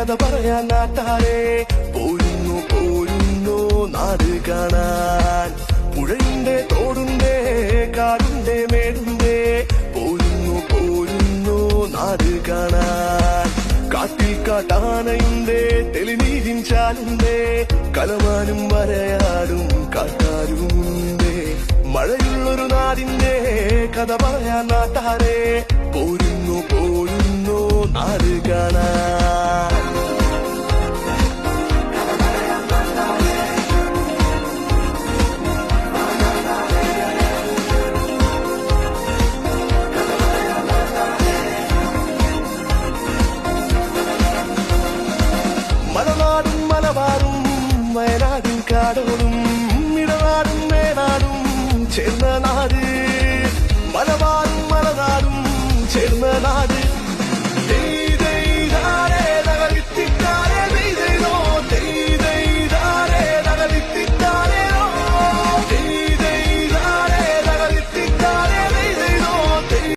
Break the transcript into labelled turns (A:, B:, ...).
A: കഥ പറയാൻ നാട്ടാരെ പോരുന്നു പോരുന്നു നാട് കാണാൻ. പുഴയുണ്ട് തോടുണ്ട് കാടുണ്ട് മേടുണ്ട് പോരുന്നു പോരുന്നു നാട് കാണാൻ. കാട്ടിൽ കാട്ടാനയുണ്ട് തെളിനീരിൻ ചാലുണ്ട് കലമാനും വരയാടും കാട്ടാരുമുണ്ട്. മഴയുള്ളൊരു നാടിന്റെ കഥ പറയാൻ നാട്ടാരെ പോരുന്നു പോരുന്നു നാട് കാണാൻ. മലനാടും മലബാറും വയനാടും കാടോടും ഇടനാടും മേനാടും ചേർന്ന നാട്. മലബാറും മലനാടും ചേർന്ന നാട്.